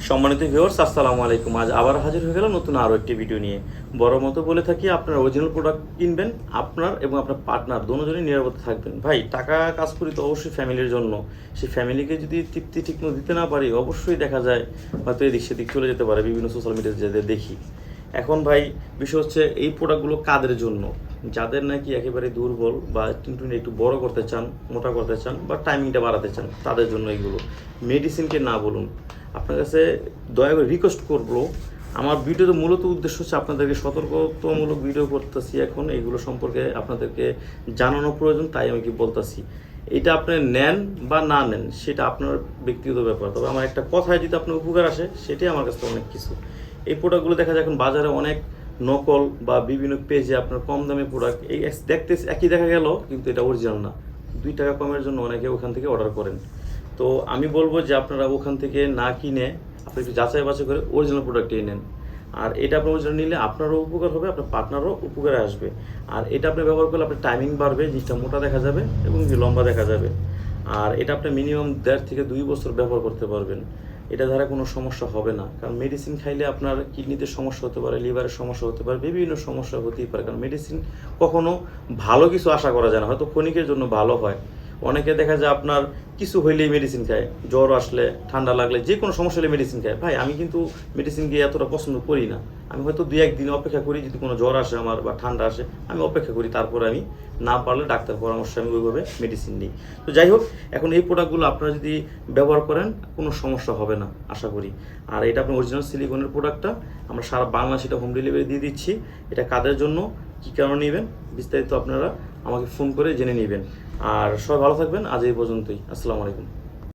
সম্মানিত ভিউয়ার্স, আসসালামু আলাইকুম। আজ আবার হাজির হয়ে গেলাম নতুন আরও একটি ভিডিও নিয়ে। বড় মতো বলে থাকি, আপনার অরিজিনাল প্রোডাক্ট কিনবেন, আপনার এবং আপনার পার্টনার দুজনেই নিরাপদে থাকবেন। ভাই, টাকা কাজ করি তো অবশ্যই ফ্যামিলির জন্য। সেই ফ্যামিলিকে যদি তৃপ্তি ঠিকমতো দিতে না পারি, অবশ্যই দেখা যায় হয়তো এদিক সেদিক চলে যেতে পারে, বিভিন্ন সোশ্যাল মিডিয়াতে যাদের দেখি। এখন ভাই, বিষয় হচ্ছে এই প্রোডাক্টগুলো কাদের জন্য? যাদের নাকি একেবারে দুর্বল বা একটু বড় করতে চান, মোটা করতে চান, বা টাইমিংটা বাড়াতে চান, তাদের জন্য এগুলো। মেডিসিনকে না বলুন। আপনার কাছে দয়া করে রিকোয়েস্ট করবো, আমার ভিডিওতে মূলত উদ্দেশ্য হচ্ছে আপনাদেরকে সতর্কতামূলক ভিডিও করতেছি। এখন এগুলো সম্পর্কে আপনাদেরকে জানানো প্রয়োজন, তাই আমি কি বলতেছি। এটা আপনি নেন বা না নেন সেটা আপনার ব্যক্তিগত ব্যাপার, তবে আমার একটা কথায় যদি আপনার উপকার আসে, সেটাই আমার কাছে অনেক কিছু। এই প্রোডাক্টগুলো দেখা যায় এখন বাজারে অনেক নকল বা বিভিন্ন পেজে আপনার কম দামে প্রোডাক্ট এই দেখতে একই দেখা গেল, কিন্তু এটা অরিজিনাল না। 2 টাকা কমের জন্য অনেকে ওখান থেকে অর্ডার করেন। তো আমি বলবো যে আপনারা ওখান থেকে না কিনে আপনি একটু যাচাই বাছাই করে অরিজিনাল প্রোডাক্টই নেন। আর এটা আপনার অরিজিনাল নিলে আপনারও উপকার হবে, আপনার পার্টনারও উপকারে আসবে। আর এটা আপনি ব্যবহার করলে আপনার টাইমিং বাড়বে, জিনিসটা মোটা দেখা যাবে এবং লম্বা দেখা যাবে। আর এটা আপনি মিনিমাম 1.5 থেকে 2 বছর ব্যবহার করতে পারবেন। এটা দ্বারা কোনো সমস্যা হবে না, কারণ মেডিসিন খাইলে আপনার কিডনিতে সমস্যা হতে পারে, লিভারের সমস্যা হতে পারে, বিভিন্ন সমস্যা হতেই পারে। কারণ মেডিসিন কখনো ভালো কিছু আশা করা যায় না, হয়তো ক্ষণিকের জন্য ভালো হয়। অনেকে দেখা যায় আপনার কিছু হইলেই মেডিসিন খায়, জ্বর আসলে, ঠান্ডা লাগলে, যে কোনো সমস্যা হলে মেডিসিন খায়। ভাই, আমি কিন্তু মেডিসিন গিয়ে এতটা পছন্দ করি না। আমি হয়তো 2-1 দিন অপেক্ষা করি, যদি কোনো জ্বর আসে আমার বা ঠান্ডা আসে, আমি অপেক্ষা করি, তারপরে আমি না পারলে ডাক্তার পরামর্শে আমি ওইভাবে মেডিসিন নিই। তো যাই হোক, এখন এই প্রোডাক্টগুলো আপনারা যদি ব্যবহার করেন, কোনো সমস্যা হবে না আশা করি। আর এটা আপনার অরিজিনাল সিলিকনের প্রোডাক্টটা, আমরা সারা বাংলাদেশে এটা হোম ডেলিভারি দিয়ে দিচ্ছি। এটা কাদের জন্য, কী কারণে নেবেন, বিস্তারিত আপনারা আমাকে ফোন করে জেনে নেবেন। আর সবাই ভালো থাকবেন। আজ এই পর্যন্তই। আসসালামু আলাইকুম।